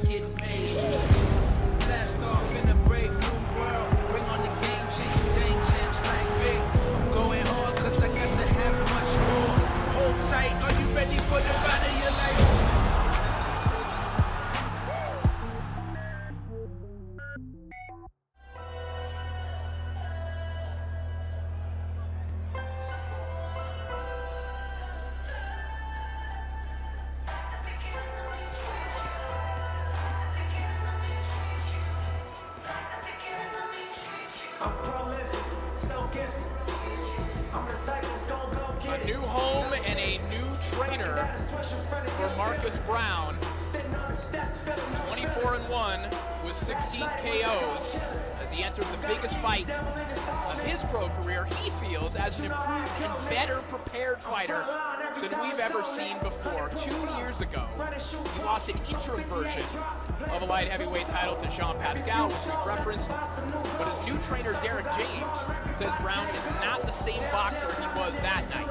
get made. Blast off in a brave new world. Bring on the game changing thing, champs like big. I'm going hard cause I got to have much more. Hold tight, are you ready for the ride of your life? A new home and a new trainer for Marcus Brown. 24-1 with 16 KOs as he enters the biggest fight of his pro career, he feels, as an improved and better prepared fighter than we've ever seen before. 2 years ago, he lost an interim version of a light heavyweight title to Jean Pascal, which we've referenced, but his new trainer, Derek James, says Brown is not the same boxer he was that night.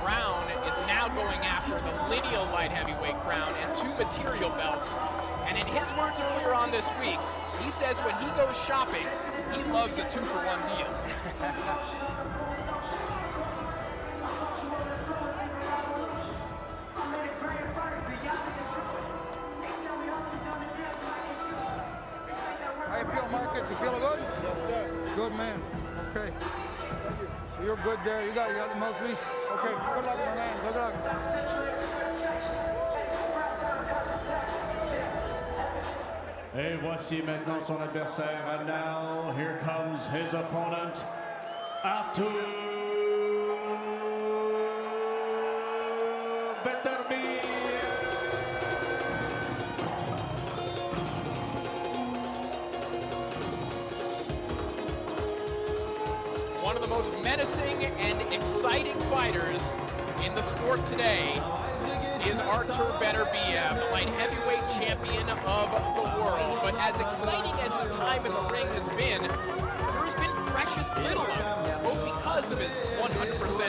Brown is now going after the lineal light heavyweight crown and 2 material belts. And in his words earlier on this week, he says when he goes shopping, he loves a 2-for-1 deal. How you feel, Marcus? You feel good? Yes, sir. Good, man. Okay. So you're good there. You got the mouthpiece. Okay. Good luck, my man. Good luck. Et voici maintenant son adversaire. And now, here comes his opponent, Artur Beterbiev. One of the most menacing and exciting fighters in the sport today is Artur Beterbiev, the light heavyweight champion of the world. But as exciting as his time in the ring has been, there's been precious little of it, both because of his 100%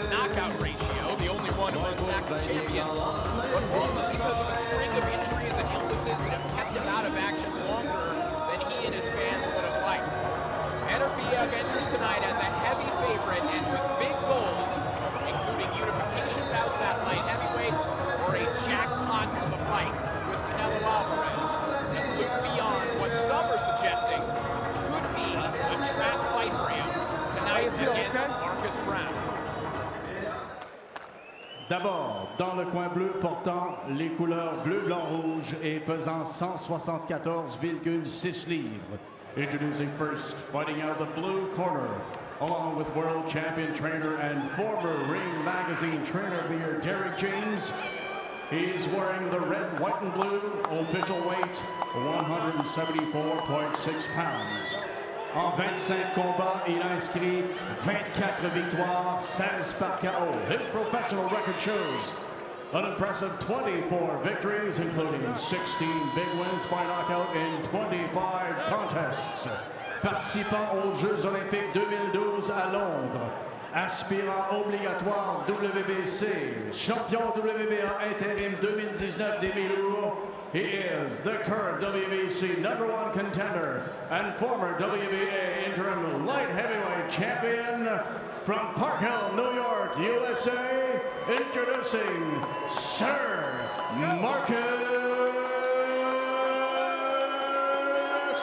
knockout ratio, the only one amongst active champions, but also because of a string of injuries and illnesses that have kept him out of action longer than he and his fans would have liked. Beterbiev enters tonight as a heavy favorite and with big goals, including unification bouts at light heavyweight or a jackpot of a fight with Canelo Alvarez that look beyond what some are suggesting could be a trap fight for him tonight against Marcus Brown. D'abord, dans le coin bleu, portant les couleurs bleu, blanc, rouge et pesant 174,6 livres. Introducing first, fighting out of the blue corner, along with world champion trainer and former Ring Magazine Trainer of the Year, Derek James. He's wearing the red, white, and blue, official weight, 174.6 pounds. En 25 combats, il a inscrit 24 victoires, 16 par KO. His professional record shows an impressive 24 victories, including 16 big wins by knockout in 25 contests. Participant aux Jeux Olympiques 2012 à Londres, aspirant obligatoire WBC, champion WBA intérim 2019 des mi-lourds, he is the current WBC #1 contender and former WBA interim light heavyweight champion from Park Hill, New York, USA, introducing Sir Marcus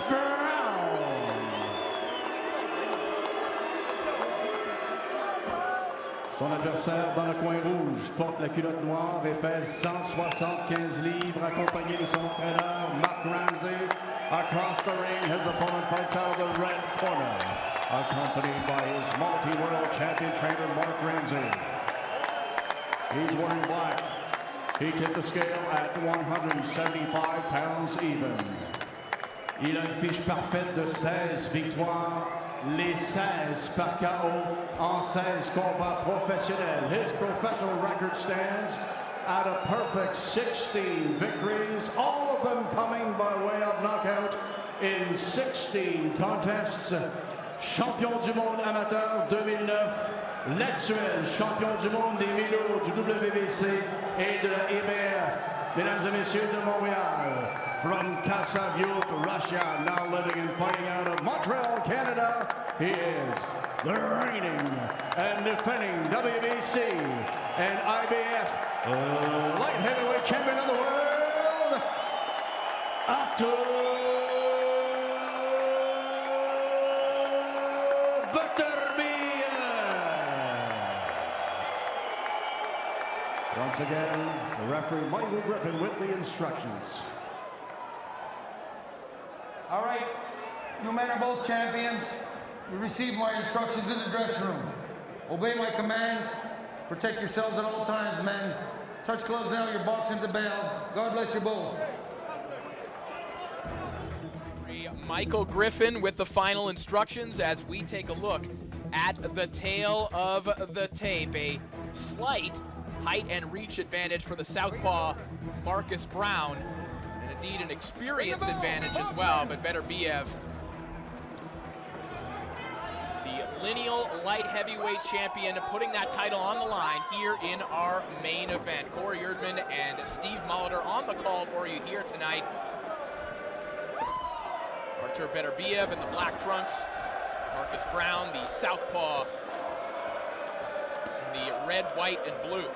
Brown. Son adversaire dans le coin rouge porte la culotte noire et pèse 175 livres, accompagné de son entraîneur Mark Ramsey. Across the ring, his opponent fights out of the red corner, accompanied by his multi-world champion trainer Mark Ramsey. He's wearing black. He tipped the scale at 175 pounds even. Il a une fiche parfaite de 16 victoires, les 16 par KO en 16 combats professionnels. His professional record stands at a perfect 16 victories, all of them coming by way of knockout in 16 contests. Champion du monde amateur 2009, l'actuel champion du monde des mi-lourds du WBC et de la IBF Mesdames et messieurs de Montréal, from Khasavyurt, Russia, now living and fighting out of Montreal, Canada, he is the reigning and defending WBC and IBF light heavyweight champion of the world, Artur Beterbiev. Once again, the referee Michael Griffin with the instructions. All right, you men are both champions. You received my instructions in the dressing room. Obey my commands. Protect yourselves at all times, men. Touch gloves now, you're boxing the bell. God bless you both. Michael Griffin with the final instructions as we take a look at the tail of the tape. A slight height and reach advantage for the southpaw Marcus Brown, and indeed an experience advantage as well, but Beterbiev, the lineal light heavyweight champion, putting that title on the line here in our main event. Corey Erdman and Steve Molitor on the call for you here tonight. Artur Beterbiev in the black trunks, Marcus Brown, the southpaw, in the red, white, and blue.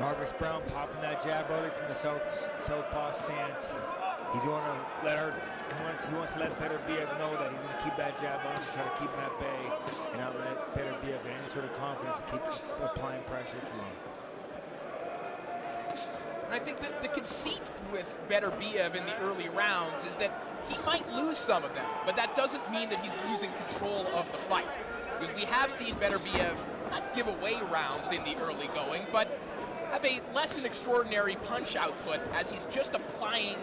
Marcus Brown popping that jab early from the southpaw stance. He's going to let her. He wants to let Beterbiev know that he's going to keep that jab on to try to keep him at bay and not let Beterbiev get any sort of confidence to keep applying pressure to him. And I think that the conceit with Beterbiev in the early rounds is that he might lose some of them, but that doesn't mean that he's losing control of the fight. Because we have seen Beterbiev not give away rounds in the early going, but have a less than extraordinary punch output as he's just applying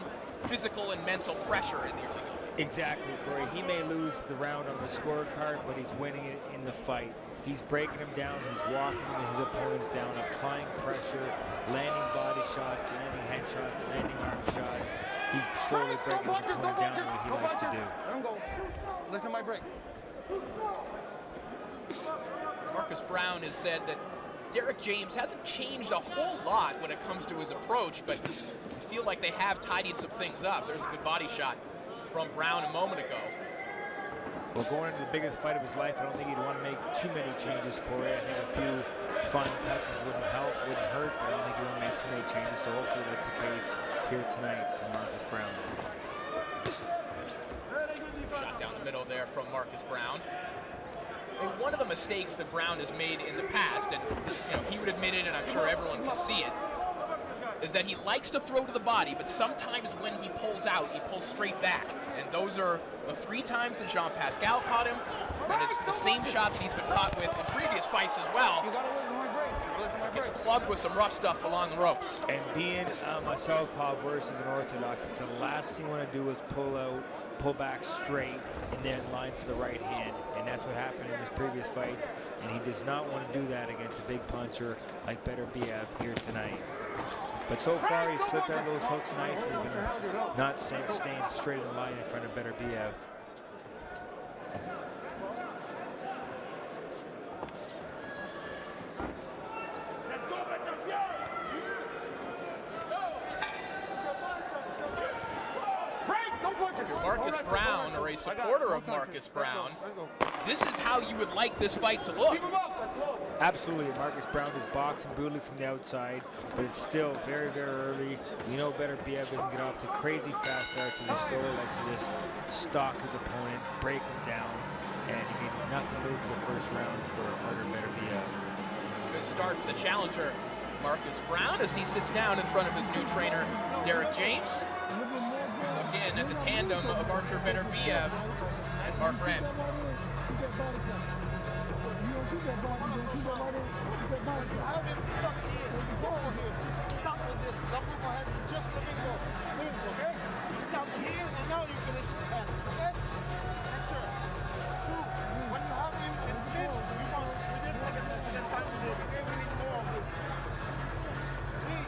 physical and mental pressure in the early going. Exactly, Corey. He may lose the round on the scorecard, but he's winning it in the fight. He's breaking him down. He's walking his opponents down, applying pressure, landing body shots, landing head shots, landing arm shots. He's slowly breaking his opponent down the way he likes to do. Let him go. Listen to my break. Marcus Brown has said that Derek James hasn't changed a whole lot when it comes to his approach, but you feel like they have tidied some things up. There's a good body shot from Brown a moment ago. Well, going into the biggest fight of his life, I don't think he'd want to make too many changes, Corey. I think a few fine touches wouldn't help, wouldn't hurt, but I don't think he would make too many changes, so hopefully that's the case here tonight from Marcus Brown. Shot down the middle there from Marcus Brown. And one of the mistakes that Brown has made in the past, and he would admit it, and I'm sure everyone can see it, is that he likes to throw to the body, but sometimes when he pulls out, he pulls straight back. And those are the 3 times that Jean Pascal caught him, and it's the same shot that he's been caught with in previous fights as well. You gotta listen to my break. Listen to my Gets break. plugged with some rough stuff along the ropes. And being a southpaw versus an orthodox, it's the last thing you want to do is pull back straight, and then line for the right hand. And that's what happened in his previous fights. And he does not want to do that against a big puncher like Beterbiev here tonight. But so far, he's slipped out of those hooks nice, and he's been not staying straight in the line in front of Beterbiev. Marcus Brown, or a supporter of Marcus Brown, this is how you would like this fight to look. Absolutely, Marcus Brown is boxing brutally from the outside, but it's still very, very early. We know Beterbiev doesn't get off to crazy fast starts. He just slowly likes to just stalk his opponent, break him down, and he made nothing move for the first round for Artur Beterbiev. Good start for the challenger, Marcus Brown, as he sits down in front of his new trainer, Derek James. Again at the tandem of Artur Beterbiev and Mark Ramsey. Stop with this. Don't move ahead. Just let me go. Move, okay? You stop here and now you finish the head, okay? Make sure. 2. When you have him in clinch, you want within second time to move, okay? We need more of this. 3.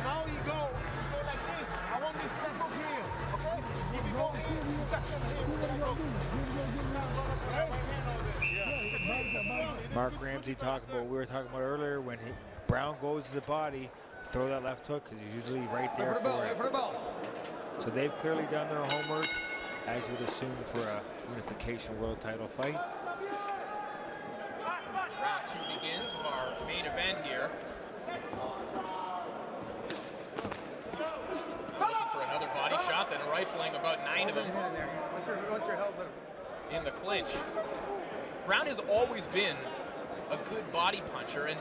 Now you go like this. I want this step up here, okay? If you go here, you touch him here. We're gonna go. Mark Ramsey talking about what we were talking about earlier when Brown goes to the body, throw that left hook because he's usually right there Wait for the bell, for wait it. for the bell. So they've clearly done their homework, as you would assume for a unification world title fight. As round 2 begins of our main event here. Looking for another body shot, then rifling about 9 of them Once you're held, in the clinch. Brown has always been a good body puncher, and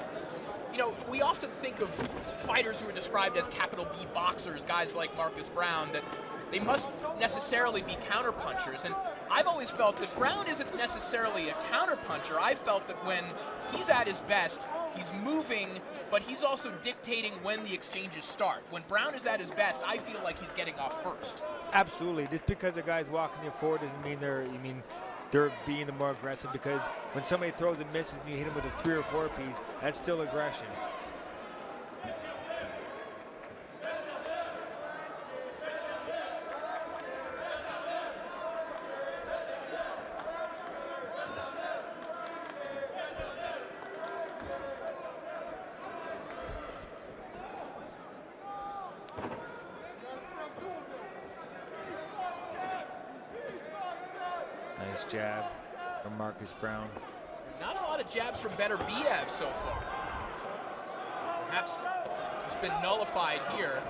you know, we often think of fighters who are described as capital B boxers, guys like Marcus Brown, that they must necessarily be counterpunchers. And I've always felt that Brown isn't necessarily a counterpuncher. I've felt that when he's at his best, he's moving, but he's also dictating when the exchanges start. When Brown is at his best, I feel like he's getting off first. Absolutely. Just because the guy's walking you forward doesn't mean they're being the more aggressive, because when somebody throws and misses and you hit him with a 3 or 4 piece, that's still aggression. Nice jab from Marcus Brown. Not a lot of jabs from Beterbiev so far. Perhaps just been nullified here,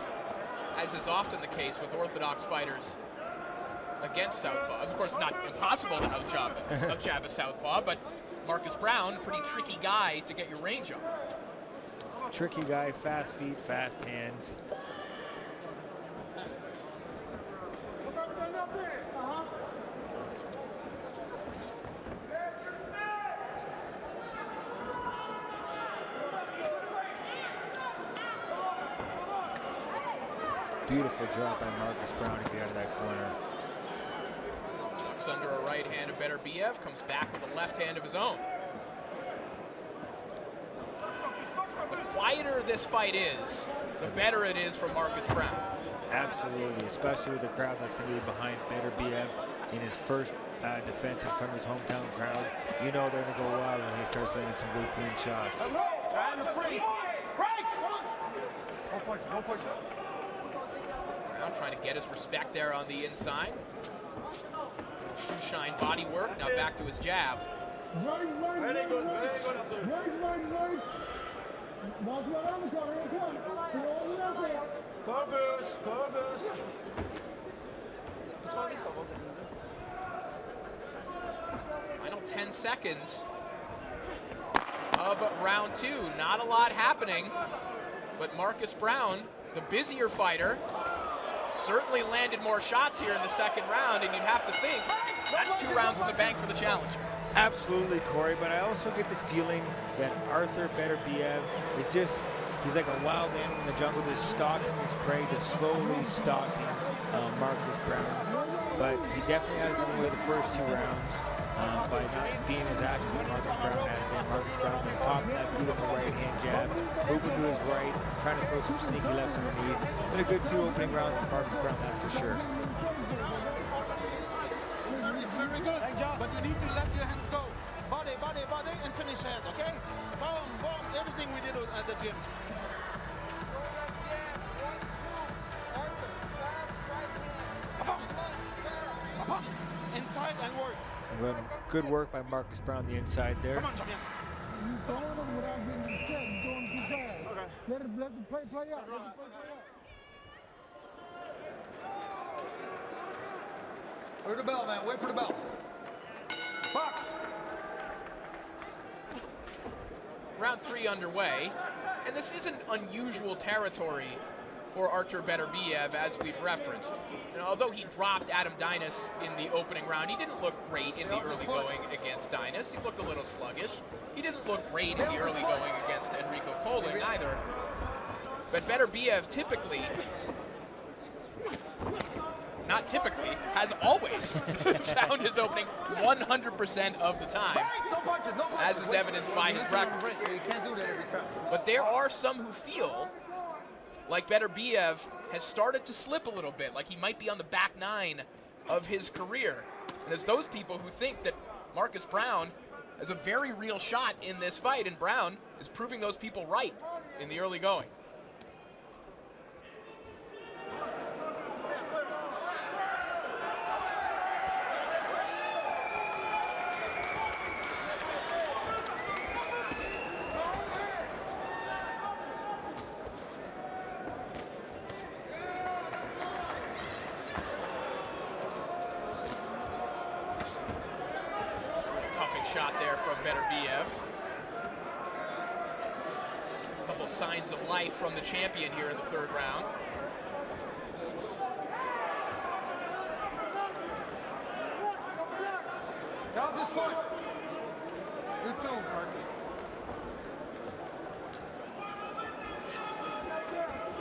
as is often the case with orthodox fighters against southpaws. Of course, it's not impossible to outjab a southpaw, but Marcus Brown, pretty tricky guy to get your range on. Tricky guy, fast feet, fast hands. Beautiful drop by Marcus Brown to get out of that corner. Ducks under a right hand of Beterbiev, comes back with a left hand of his own. The quieter this fight is, the better it is for Marcus Brown. Absolutely, especially with the crowd that's going to be behind Beterbiev in his first defense in front of his hometown crowd. You know they're going to go wild when he starts landing some good clean shots. Hands free. Break! Don't push it, don't push it. Brown trying to get his respect there on the inside. Shoe shine body work, now back to his jab. Very good, very good. Right. Corpus. Final 10 seconds of round 2. Not a lot happening, but Marcus Brown, the busier fighter, certainly landed more shots here in the second round, and you'd have to think that's 2 rounds in the bank for the challenger. Absolutely, Corey, but I also get the feeling that Artur Beterbiev is just, he's like a wild animal in the jungle, just stalking his prey, just slowly stalking Marcus Brown. But he definitely has given away the first 2 rounds by not being as active as Marcus Brown has been. Marcus Brown been popping that beautiful right-hand jab, moving to his right, trying to throw some sneaky lefts underneath. Been a good 2 opening rounds for Marcus Brown, that's for sure. It's very good. But you need to let your hands go. Body, and finish head, okay? Boom, everything we did at the gym. Inside and work. Good work by Marcus Brown on the inside there. Come on, champion. Let it play out. Wait for the bell, man. Wait for the bell. Box. Round 3 underway, and this isn't unusual territory for Artur Beterbiev, as we've referenced. And although he dropped Adam Dinas in the opening round, he didn't look great in the early going against Dinas. He looked a little sluggish. He didn't look great in the early going against Enrico Kolding either. But Beterbiev typically, not typically, has always found his opening 100% of the time, No punches, no punches. as is evidenced by his record. You can't do that every time. But there are some who feel like Beterbiev has started to slip a little bit, like he might be on the back 9 of his career. And there's those people who think that Marcus Brown has a very real shot in this fight, and Brown is proving those people right. in the early going. Shot there from Beterbiev. A couple signs of life from the champion here in the third round. Get off his foot. You too, Marcus.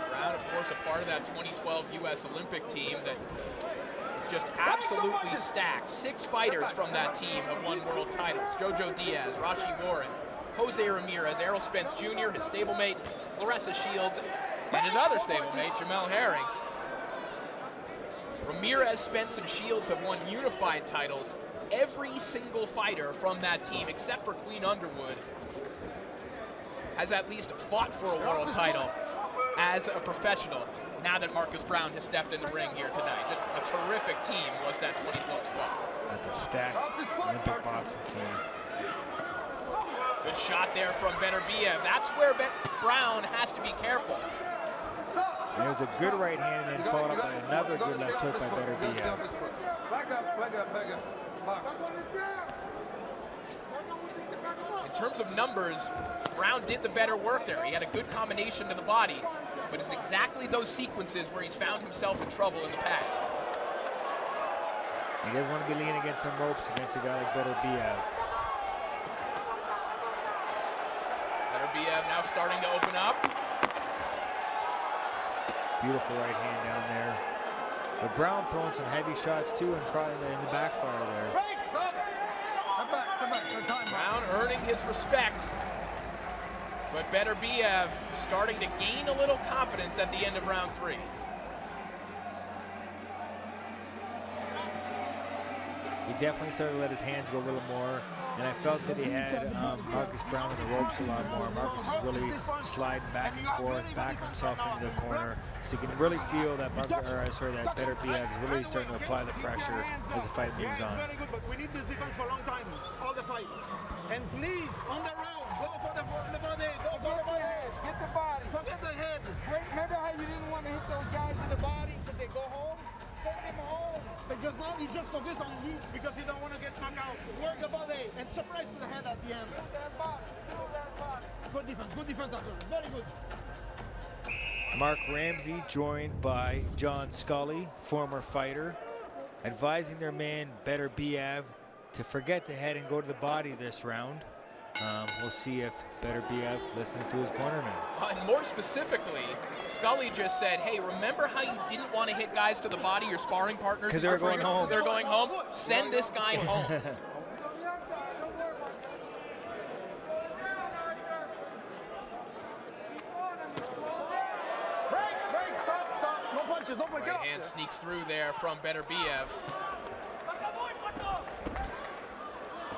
Brown, of course, a part of that 2012 U.S. Olympic team that is just absolutely stacked. 6 fighters from that team have won world titles. Jojo Diaz, Rashi Warren, Jose Ramirez, Errol Spence Jr., his stablemate, Claressa Shields, and his other stablemate, Jamel Herring. Ramirez, Spence, and Shields have won unified titles. Every single fighter from that team, except for Queen Underwood, has at least fought for a world title as a professional now that Marcus Brown has stepped in the ring here tonight. Just a terrific team was that 2012 squad. That's a stacked Olympic boxing team. Good shot there from Beterbiev. That's where Brown has to be careful. There's a good right hand and then followed up by another good left hook by Beterbiev. Back up, back up, back up. Box. In terms of numbers, Brown did the better work there. He had a good combination to the body, but it's exactly those sequences where he's found himself in trouble in the past. He doesn't want to be leaning against some ropes against a guy like Beterbiev. Beterbiev now starting to open up. Beautiful right hand down there. But Brown throwing some heavy shots too and caught in the backfire there. Step back. Brown earning his respect, but Beterbiev starting to gain a little confidence at the end of round 3. He definitely started to let his hands go a little more, and I felt that he had Marcus Brown in the ropes a lot more. Marcus is really sliding back and forth, backing himself into the corner, so you can really feel that that Beterbiev is really starting to apply the pressure as the fight moves on. Very good, but we need this defense for a long time, all the fight. And please, on the round, go for the body, go for the body. Get the body. Forget the head. Remember how you didn't want to hit those guys in the body because they go home? Send them home. Because now you just focus on you because you don't want to get knocked out. Work the body and surprise to the head at the end. That body. That body. Good defense, Arthur. Very good. Mark Ramsey joined by John Scully, former fighter, advising their man Beterbiev to forget the head and go to the body this round. We'll see if Beterbiev listens to his cornerman. And more specifically, Scully just said, hey, remember how you didn't want to hit guys to the body, your sparring partners? Because they're going home. They're going home? Send this guy home. Break, stop. No punches, Right hand sneaks through there from Beterbiev.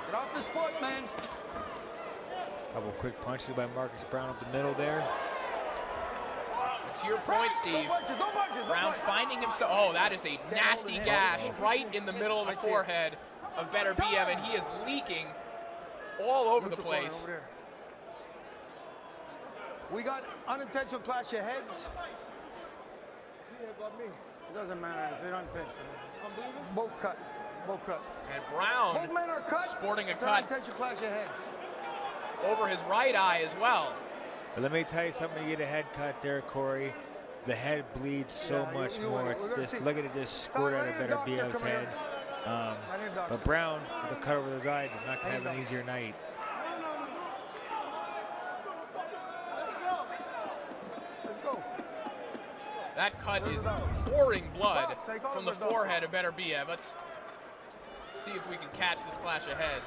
Get off his foot, man. Couple quick punches by Marcus Brown up the middle there. To your point, Steve, Brown finding himself, oh, that is a nasty gash right in the middle of the forehead of Beterbiev, and he is leaking all over the place. We got unintentional clash of heads. Yeah, but me. It doesn't matter. It's unintentional. Both cut. And Brown Both men are cut. sporting a It's cut unintentional clash of heads. over his right eye as well. But let me tell you something, you get a head cut there, Corey. The head bleeds so much more. It's just, look at it just squirt out of Beterbiev's head. But Brown, with a cut over his eye, is not going to have an easier night. Let's go. That cut is pouring blood from the forehead of Beterbiev. Let's see if we can catch this clash of heads.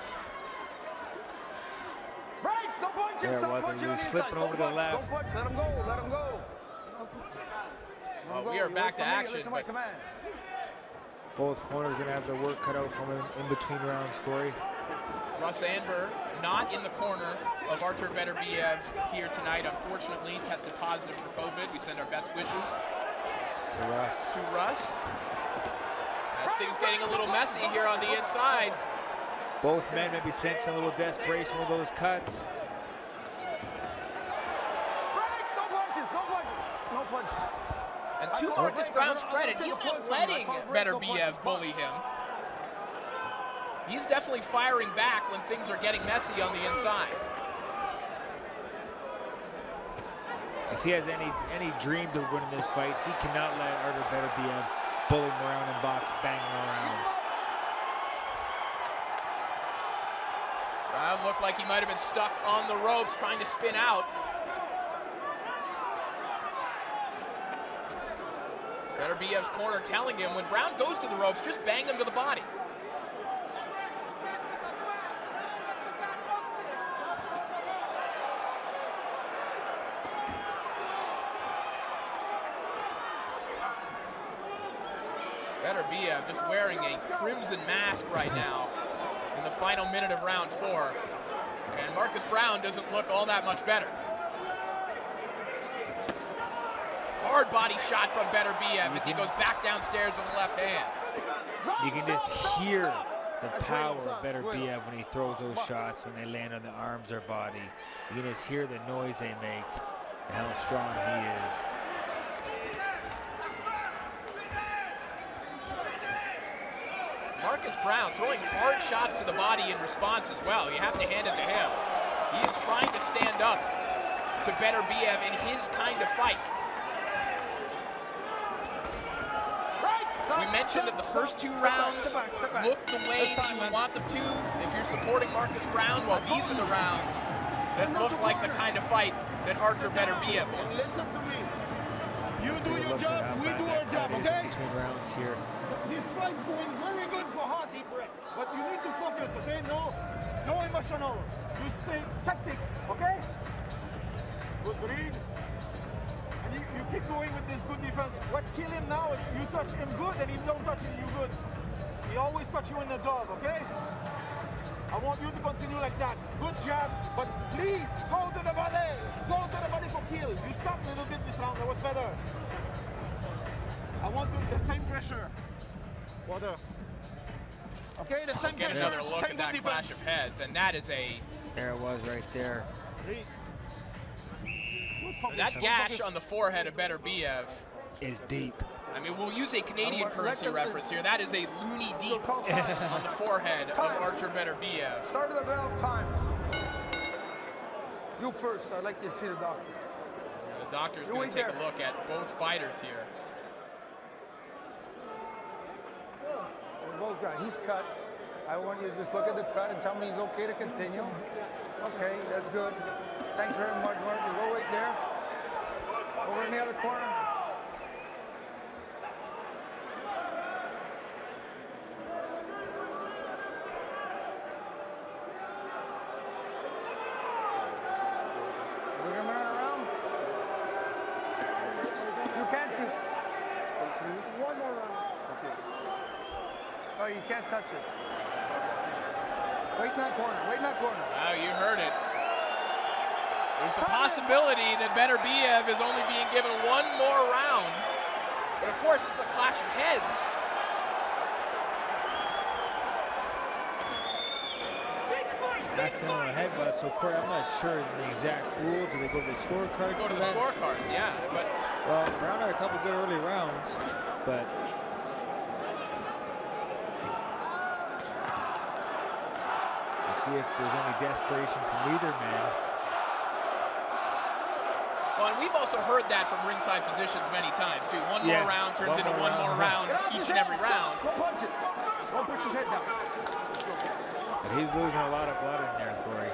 Break! No punches! There it was. He was slipping over to the left. Let him go. Let him go. We are back to action. Listen to my command. Both corners going to have their work cut out from him in between rounds, Corey. Russ Anber not in the corner of Artur Beterbiev here tonight, unfortunately, tested positive for COVID. We send our best wishes To Russ. As things getting a little messy here on the inside. Both men maybe sensing a little desperation with those cuts. No punches, no punches, no punches. And to Marcus Brown's credit, he's not letting Beterbiev bully him. He's definitely firing back when things are getting messy on the inside. If he has any dreams of winning this fight, he cannot let Artur Beterbiev bully him around and box, bang him around. Brown looked like he might have been stuck on the ropes trying to spin out. Beterbiev's corner telling him when Brown goes to the ropes, just bang him to the body. Beterbiev just wearing a crimson mask right now in the final minute of round 4. And Marcus Brown doesn't look all that much better. Hard body shot from Beterbiev as he goes back downstairs with the left hand. You can just hear the power of Beterbiev when he throws those shots, when they land on the arms or body. You can just hear the noise they make and how strong he is. Marcus Brown throwing hard shots to the body in response as well. You have to hand it to him. He is trying to stand up to Beterbiev in his kind of fight. We mentioned that the first 2 rounds looked the way that you would want them to if you're supporting Marcus Brown. Well, these are the rounds that look like the kind of fight that Artur Beterbiev wants. Listen to me. You Let's do take a your look at job, how we bad do that our job, cut is okay? between rounds here. This fight's going very good for us, but you need to focus, okay? No emotional. You stay tactic, okay? Good breathe. And you keep going with this good defense. What kill him now, it's you touch him good and he don't touch him, you good. He always touch you in the dog, okay? I want you to continue like that. Good job, but please, go to the body. Go to the body for kill. You stopped a little bit this round, that was better. I want the same pressure. Water. Okay, the same Get pressure. another look same at that good clash defense. of heads, and that is There it was right there. that gash on the forehead of Beterbiev. Is deep. I mean, we'll use a Canadian currency reference here. That is a loony deep on the forehead of Artur Beterbiev. Start of the bell, time. You first. I'd like you to see the doctor. And the doctor's going to take a look at both fighters here. They both got. He's cut. I want you to just look at the cut and tell me he's okay to continue. Okay, that's good. Thanks very much, Mark. You go right there. Over in the other corner. We're gonna run around. You can't do. One more round. Oh, you can't touch it. Wait in that corner. Wait in that corner. Wow, you heard it. There's the possibility that Beterbiev is only being given one more round. But of course, it's a clash of heads. Accidental headbutt, so Corey, I'm not sure the exact rules. Do they go to the scorecards? Go to the scorecards, yeah. But Well, Brown had a couple good early rounds, but we'll see if there's any desperation from either man. well, and we've also heard that from ringside physicians many times too. One Yeah, more round turns one into more one more round. round each and every round. No punches. Don't push his head down. But he's losing a lot of blood in there, Corey.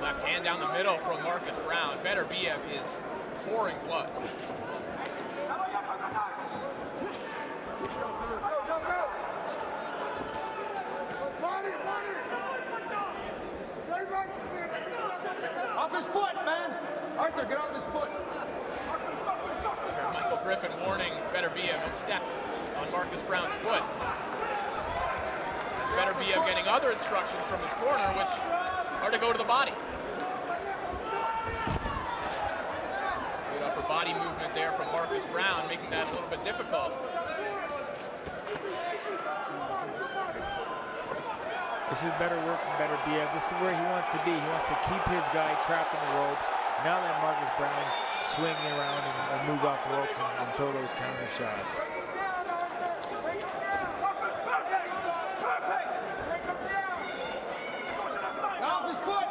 Left hand down the middle from Marcus Brown. Beterbiev is pouring blood. Off his foot, man. Arthur, get off his foot. Michael Griffin warning Beterbiev, don't step on Marcus Brown's foot. As Beterbiev getting other instructions from his corner, which are to go to the body. Good upper body movement there from Marcus Brown, making that a little bit difficult. This is better work from Beterbiev. This is where he wants to be. He wants to keep his guy trapped in the ropes, not let Marcus Brown swing around and move off the ropes and throw those counter shots. Off his foot!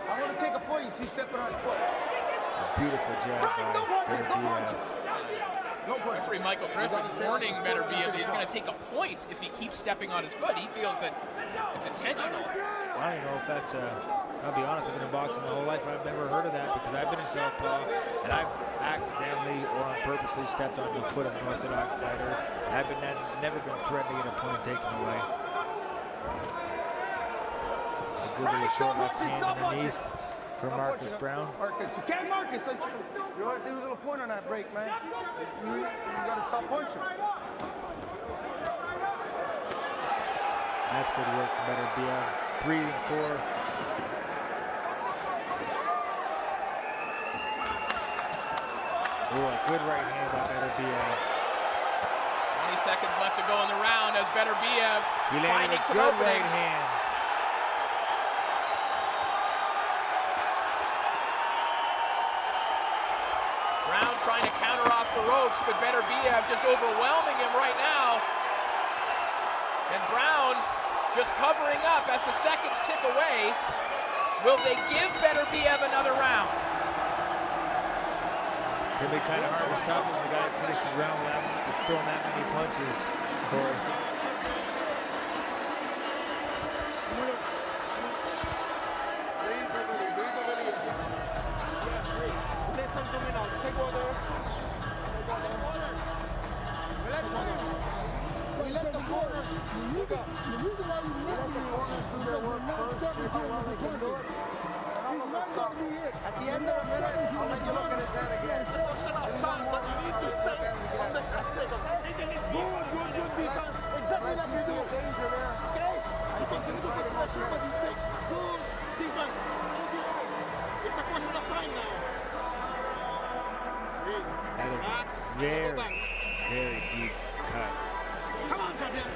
I want to take a point. You see stepping on his foot. A beautiful jab by No punches, no Beterbiev. punches. No punches. Referee Michael Griffin warning Beterbiev that he's going to take a point if he keeps stepping on his foot. He feels that it's intentional. I don't know if that's I'll be honest, I've been in boxing my whole life. I've never heard of that because I've been in southpaw and I've accidentally or on purposely stepped on the foot of an orthodox fighter. And I've never been threatened to get a point taken away. A good little short left hand underneath for Marcus Brown. Marcus, you can't Marcus. I said, you want to use a little point on that break, man. You got to stop punching. That's good work from Beterbiev. 3 and 4. Oh, a good right hand by Beterbiev. 20 seconds left to go in the round as Beterbiev He landed finding with some good openings. right hands. Brown trying to counter off the ropes, but Beterbiev just overwhelming him right now. And Brown just covering up as the seconds tick away. Will they give Beterbiev another round? It's going to be kind of hard to stop when the guy finishes round with throwing that many punches, Corey. Listen to me now. Take water. We let the corners. The reason why we let the corners do their work first, see how well they can do it. At the end of the minute, I'll let you look at his head again. It's a question of time, but you need to step on the good defense. Exactly like you do. Okay? You continue to get pressure, but you take good defense. It's a question of time now. That is a very deep cut Come on, champion. in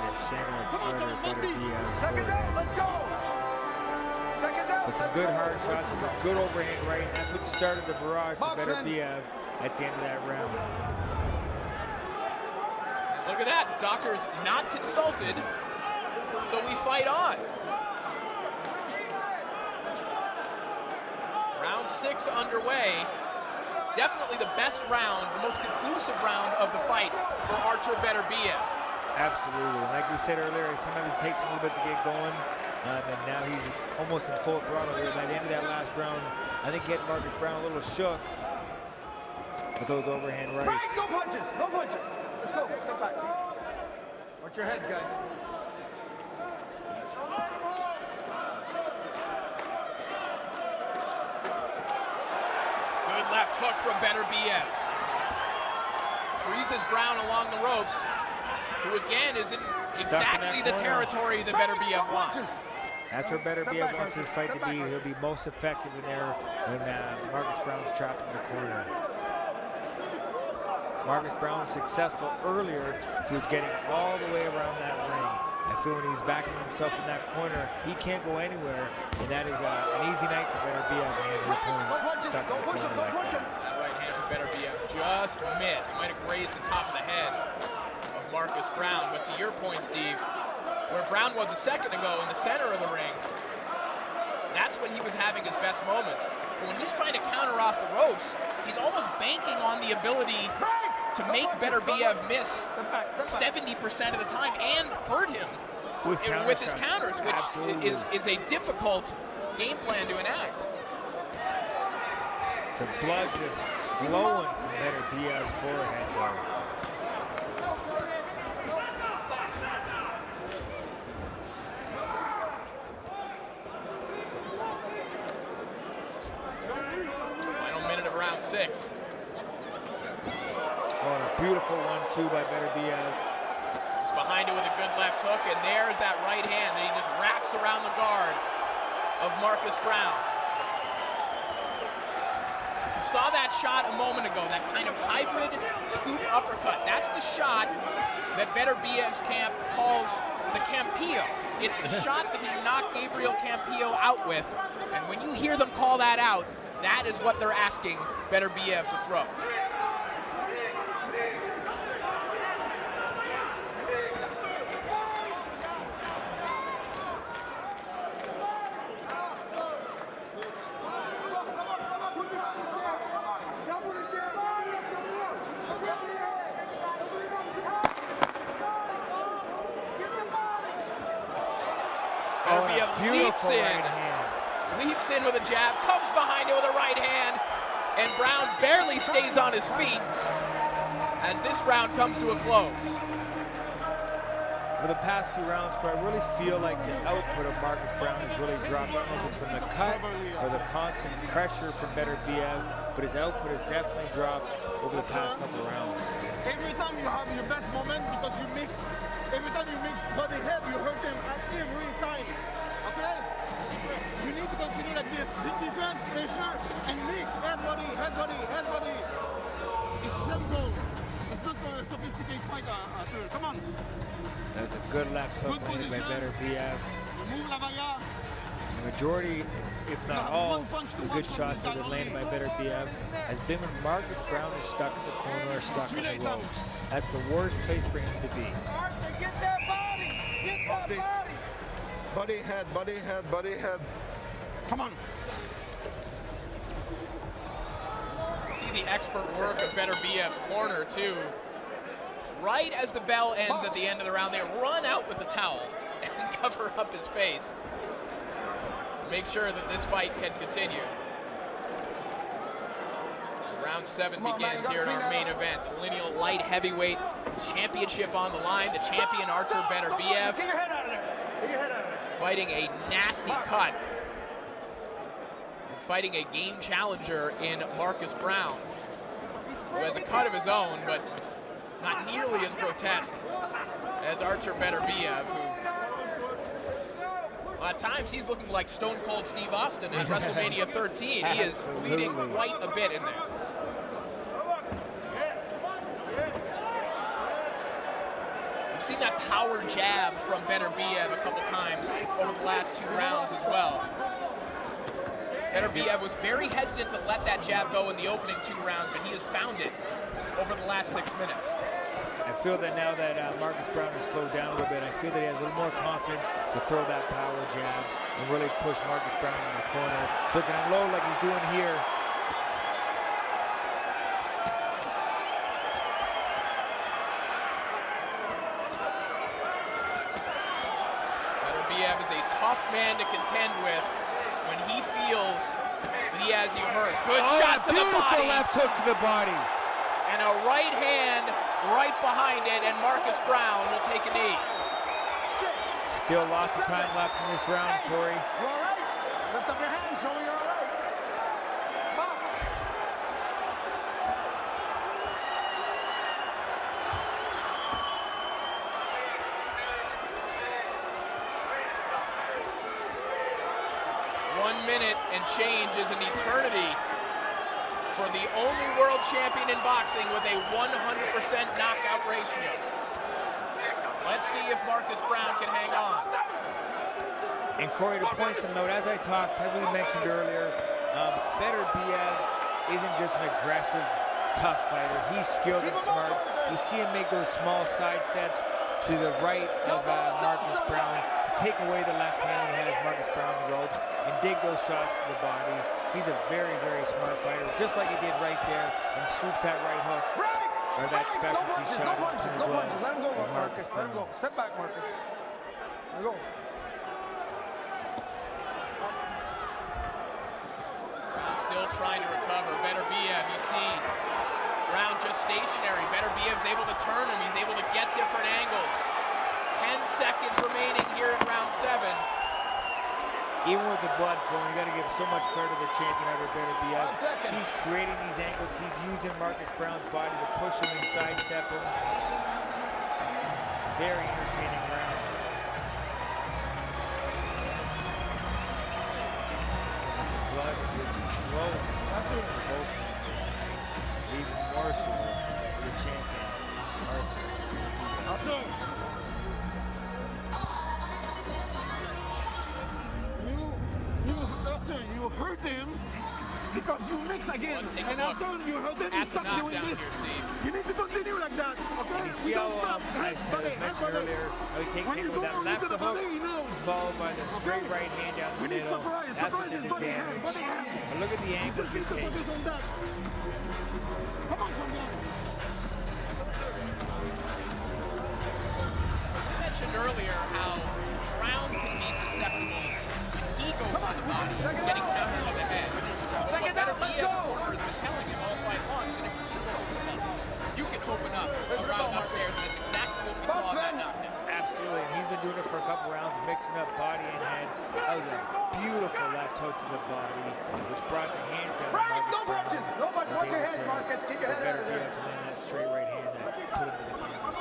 the center Come on, of John, Beterbiev's Seconds out, forehead. let's go! Seconds out, With some let's good go. hard shots, with a good overhand right, and that's what started the barrage for Boxman. Beterbiev at the end of that round. And look at that, the doctor's not consulted, so we fight on. Round 6 underway. Definitely the best round, the most conclusive round of the fight for Artur Beterbiev. Absolutely. Like we said earlier, sometimes it takes him a little bit to get going. And now he's almost in full throttle here. By the end of that last round, I think getting Marcus Brown a little shook with those overhand rights. Break, no punches, no punches. Let's go, step back. Watch your heads, guys. Good left hook from Beterbiev. Freezes Brown along the ropes, who again is in exactly the territory that Beterbiev wants. That's where Beterbiev wants his fight to be. He'll be most effective in there when Marcus Brown's trapped in the corner. Marcus Brown was successful earlier. He was getting all the way around that ring. I feel when he's backing himself in that corner, he can't go anywhere, and that is an easy night for Beterbiev when he has his opponent stuck in the corner like that. That right hand from Beterbiev just missed. Might have grazed the top of the head of Marcus Brown. But to your point, Steve, where Brown was a second ago in the center of the ring, that's when he was having his best moments. But when he's trying to counter off the ropes, he's almost banking on the ability to make Beterbiev miss 70% of the time and hurt him with his counters, which is a difficult game plan to enact. The blood just flowing from Beterbiev's forehead though. Final minute of round 6. Oh, and a beautiful 1-2 by Beterbiev. Gets behind it with a good left hook, and there's that right hand that he just wraps around the guard of Marcus Brown. You saw that shot a moment ago, that kind of hybrid scoop uppercut. That's the shot that Beterbiev's camp calls the Campillo. It's the shot that he knocked Gabriel Campillo out with. And when you hear them call that out, that is what they're asking Beterbiev to throw. Beterbiev leaps in with a jab, comes behind it with a right hand, and Brown barely stays on his feet as this round comes to a close. For the past few rounds, I really feel like the output of Marcus Brown has really dropped. I don't know if it's from the cut or the constant pressure from Beterbiev, but his output has definitely dropped over the past couple of rounds. Every time you have your best moment because you mix, every time you mix body head, you hurt him at every time. Okay? You need to continue like this. Big defense, pressure, and mix. Head body, head body, head body. It's simple. It's not for a sophisticated fight, Arthur. Come on. That's a good left hook landed by Beterbiev. Move la valla. The majority, if not all, the good shots that have been landed by Beterbiev has been when Marcus Brown is stuck in the corner or stuck on the ropes. That's the worst place for him to be. Arthur, get that body! Get that body! Body head, body head, body head. Come on. You see the expert work of Beterbiev's corner too. Right as the bell ends at the end of the round, they run out with the towel and cover up his face. Make sure that this fight can continue. Round 7 begins here in our main event. The lineal light heavyweight championship on the line. The champion Artur Beterbiev Get your head out of there. Get your head out of there. fighting a nasty cut. And fighting a game challenger in Marcus Brown, who has a cut of his own, but not nearly as grotesque as Artur Beterbiev, who at times he's looking like Stone Cold Steve Austin in WrestleMania 13. He is bleeding quite a bit in there. We've seen that power jab from Beterbiev a couple times over the last 2 rounds as well. Beterbiev was very hesitant to let that jab go in the opening 2 rounds, but he has found it over the last 6 minutes. I feel that now that Marcus Brown has slowed down a little bit, I feel that he has a little more confidence to throw that power jab and really push Marcus Brown in the corner. Flicking him low like he's doing here. Beterbiev is a tough man to contend with when he feels that he has you hurt. Good shot to the body. Beautiful left hook to the body. And a right hand right behind it, and Marcus Brown will take a knee. Still lots of time left in this round, Corey. You all right? Lift up your hands, show me you're all right. Box. One minute and change is an eternity for the only world champion in boxing with a 100% knockout ratio. Let's see if Marcus Brown can hang on. And Corey, to point some note, as I talked, as we mentioned earlier, Beterbiev isn't just an aggressive, tough fighter. He's skilled and smart. You see him make those small side steps to the right of Marcus Brown, take away the left hand when he has Marcus Brown on the ropes, and dig those shots to the body. He's a very, very smart fighter, just like he did right there, and scoops that right hook, or that specialty shot into the gloves Let him go, of Marcus. Let him Brown. go. Step back, Marcus. Let him go. Still trying to recover. Beterbiev, you see Brown just stationary. Beterbiev's able to turn him. He's able to get different angles. 10 seconds remaining here in round 7. Even with the blood flowing, you got to give so much credit to the champion over Beterbiev. He's creating these angles. He's using Marcus Brown's body to push him and sidestep him. very entertaining round. Blood is flowing for both, even more so for the champion, Arthur. You hurt them because you mix again, Let's take a and look after you hurt them, you at the stop doing knockdown this. here, Steve. You need to continue like that, okay? You see We don't how stop. I mentioned earlier how he takes When him you with go that into left the hook, body, he knows. followed by the straight Okay. right hand down the We need middle. surprise. That's Surprise a is body hand, disadvantage. body hand. But look at the You angles just he's need to taking. focus on that. Come on, champion. You mentioned earlier how Brown can be susceptible when he goes to the body, getting countered on the head. What Better BF's corner has been telling him all fight long is that if you open up, you can open up around upstairs, and that's exactly what we saw in that knockdown. Absolutely, and he's been doing it for a couple rounds, mixing up body and head. That was a beautiful left hook to the body, which brought the hands down. Right, Marcus no Brown. punches. No punches. Watch your head, Marcus. Get your head out of there. And then that straight right hand that put him to the canvas.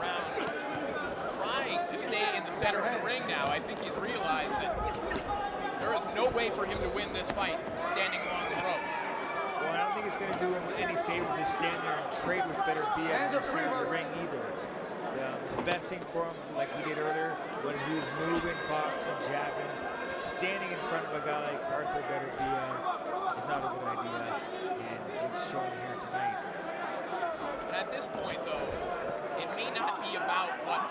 Brown trying to stay in the center of the ring now. I think he's realized that there is no way for him to win this fight standing along the ropes. Well, I don't think it's going to do him any favors to stand there and trade with Better BF in the center of the ring either. The best thing for him, like he did earlier, when he was moving, boxing, jabbing, standing in front of a guy like Arthur Better BF is not a good idea, and it's showing here tonight. And at this point, though, it may not be about what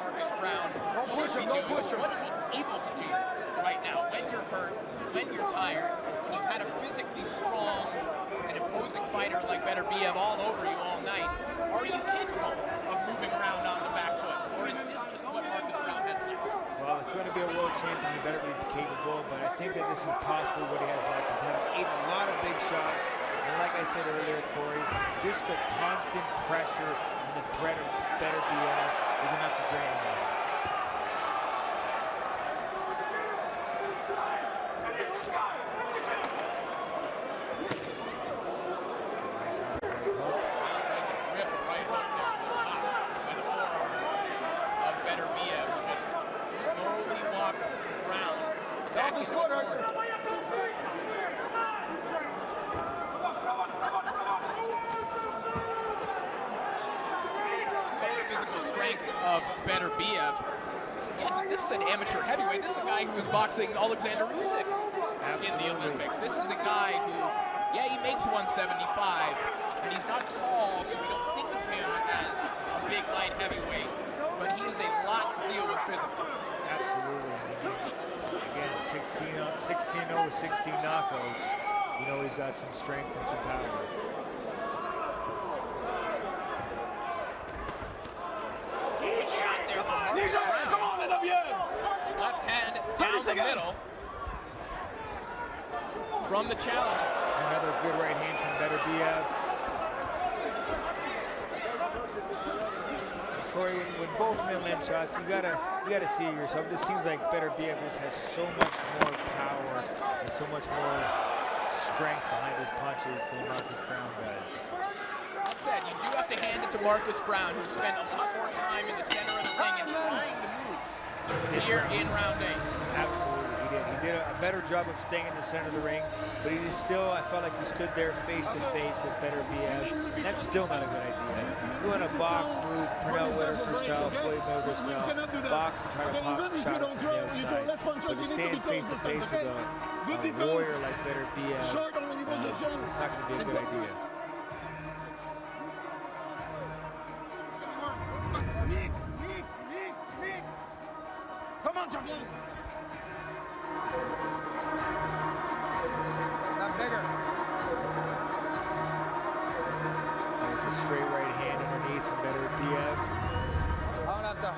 Marcus Brown should be doing. What is he able to do right now when you're hurt, when you're tired, when you've had a physically strong and imposing fighter like Better BF all over you all night? Are you capable of moving around on the back foot, or is this just what Marcus Brown has left? Well, if you're going to be a world champion, you better be capable, but I think that this is possibly what he has left. He's had a lot of big shots, and like I said earlier, Corey, just the constant pressure and the threat of Better BF is enough to drain him out. Brown tries to rip a right hook that was caught by the forearm of Better BF, who just slowly walks Brown back into the corner. About the physical strength of Better BF. Again, this is an amateur heavyweight. This is a guy who was boxing Alexander Usyk in the Olympics. This is a guy who, yeah, he makes 175, and he's not tall, so we don't think of him as a big light heavyweight, but he is a lot to deal with physically. Absolutely. Again, 16-0 with 16 knockouts. You know he's got some strength and some power. Good shot there from Marcus Brown. Come on, Better BF. Left hand down the middle from the challenger. Another good right hand from Better BF. Corey, when both men land shots, you gotta see it yourself. It just seems like Better BF just has so much more power and so much more strength behind his punches than Marcus Brown does. That said, you do have to hand it to Marcus Brown, who spent a lot more time in the center of the ring and trying to move here in round 8. Absolutely, he did. He did a better job of staying in the center of the ring, but he just still, I felt like he stood there face to face with Better BF. And that's still not a good idea. You want to box, move, Pernell Whitaker style, Floyd Mayweather style, box and try to pop a shot from the outside. But to stand face to face with a warrior like Better BF, it's not going to be a good idea. Mix. Come on, champion. Not bigger. There's a straight right hand underneath from Better BF. I don't have to.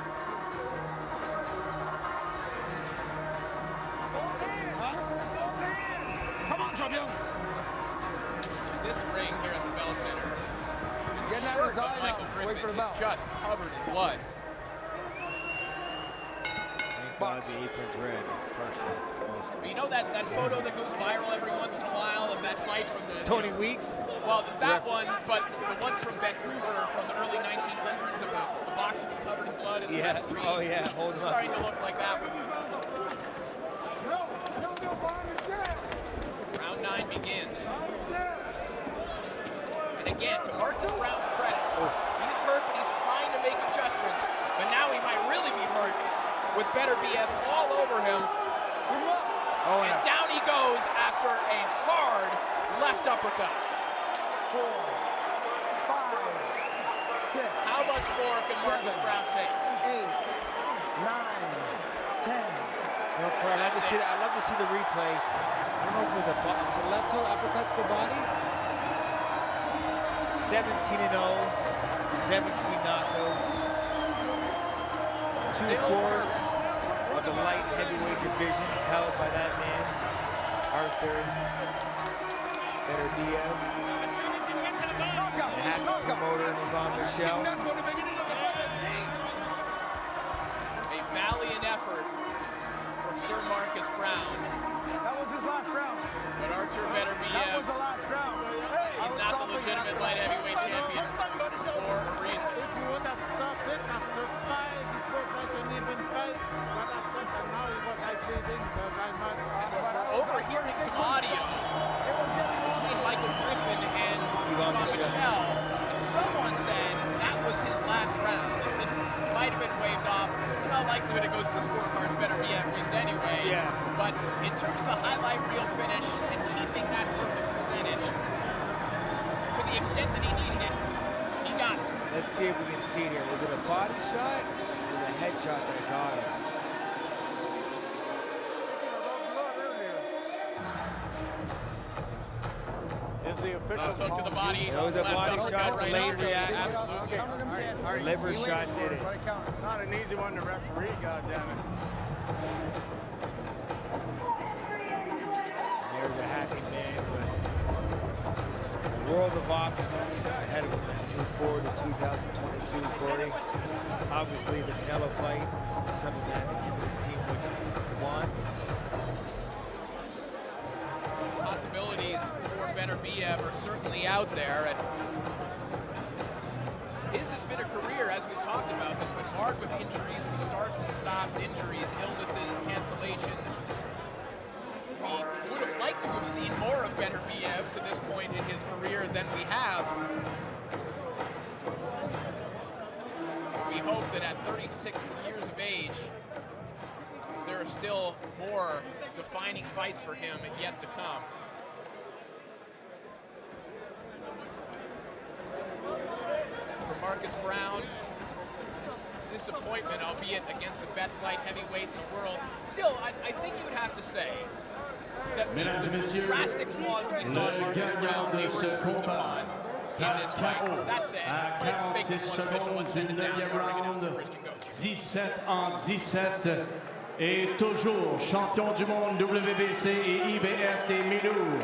Come on, champion. This ring here at the Bell Center, Getting out of shirt his of eye Michael now. Wait for Griffin the is bell. just covered in blood. Box. the apron's red, partially, mostly. You know that photo that goes viral every once in a while of that fight from the Tony Weeks? Well, that one, but the one from Vancouver from the early 1900s of the boxer was covered in blood and the Yeah. referee. Oh, yeah. Hold It's him up. starting to look like that one. Round 9 begins. And again, to Marcus Brown's credit, he's hurt, but he's trying to make adjustments. But now he might really be hurt with Beterbiev all over him. Oh, And down he goes after a hard left uppercut. 4, 5, 6. How much more can Marcus Brown take? 8, 9, 10. No, Carl, I'd love to see the replay. I don't know if it was a left hook uppercut to the body. 17-0, 17 knockouts. Two-fourths of the light heavyweight division held by that man, Artur Beterbiev. And happy promoter Yvonne Michel. A valiant effort from Sir Marcus Brown. That was his last round. But Artur That Beterbiev, was the last round. he's not the legitimate light heavyweight champion for a reason. If you would have stopped it after 5, it was like an even fight. But after now it was like bleeding. We're overhearing some audio between Michael Griffin and Yvonne Yvonne Michel. And someone said that was his last round. And this might have been waved off. In all likelihood, it goes to the scorecards. Beterbiev wins anyway. Yeah. But in terms of the highlight reel finish and keeping that perfect percentage to the extent that he needed it, he got it. Let's see if we can see it here. Was it a body shot or the headshot that got him? Is the official Left hook to the body. It was a left body uppercut shot, right delayed under. reaction. Absolutely. Counted him 10. Liver shot did it. Not an easy one to referee, goddammit. There's a happy man with a world of options ahead of him as he moves forward to 2022, Corey. Obviously, the Canelo fight is something that him and his team would want. Possibilities for Beterbiev are certainly out there, and his has been a career, as we've talked about, that's been marked with injuries, with starts and stops, injuries, illnesses, cancellations. We would have liked to have seen more of Beterbiev to this point in his career than we have. But we hope that at 36 years of age, there are still more defining fights for him yet to come. For Marcus Brown, disappointment, albeit against the best light heavyweight in the world. Still, I think you would have to say that Mesdames et the messieurs, drastic flaws that we saw in le Marcus gagnant Brown, they de were ce improved upon combat in this par fight. KO That said, à let's make 46 this one official. Let's secondes send du it down to 9e our ring round, announcer, Christian Coach. 17-17 et toujours champion du monde WBC et IBF des Milous.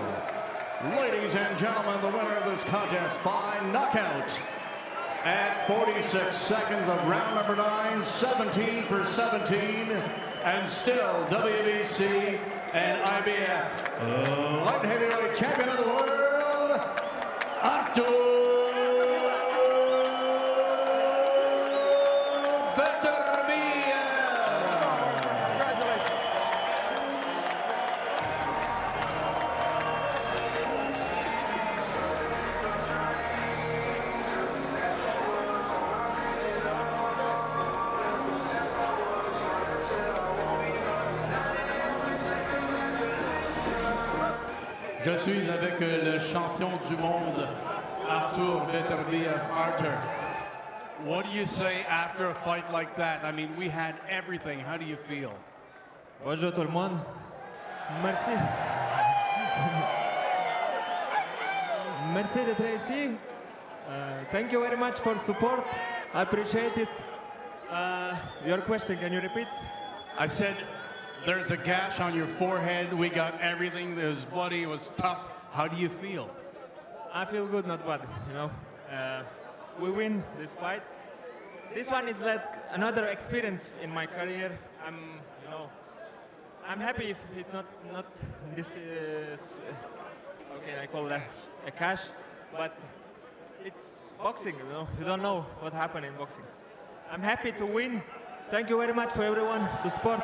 Ladies and gentlemen, the winner of this contest by knockout at 46 seconds of round number 9, 17 for 17, and still WBC and IBF light heavyweight champion of the world, Artur Beterbiev. Congratulations. Je suis avec le champion du monde, Artur Beterbiev. Artur, what do you say after a fight like that? I mean, we had everything. How do you feel? Bonjour tout le monde. Merci. Merci d'être ici. Thank you very much for support. I appreciate it. Your question, can you repeat? I said, there's a gash on your forehead. We got everything. It was bloody. It was tough. How do you feel? I feel good, not bad. You know, we win this fight. This one is like another experience in my career. I'm You know, I'm happy if it not this how can I call that a cash, but it's boxing. You know, you don't know what happened in boxing. I'm happy to win. Thank you very much for everyone to support.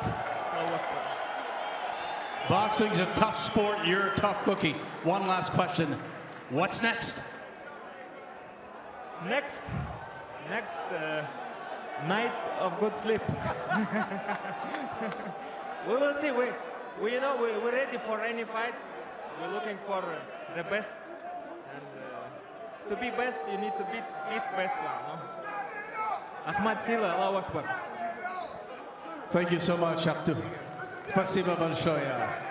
Boxing's a tough sport. You're a tough cookie. One last question. What's next? Next night of good sleep. We will see. We you know we're ready for any fight. We're looking for the best, and to be best, you need to beat best one. No? Ahmad Sila, Allahu Akbar. Thank you so much, Artur. Спасибо большое.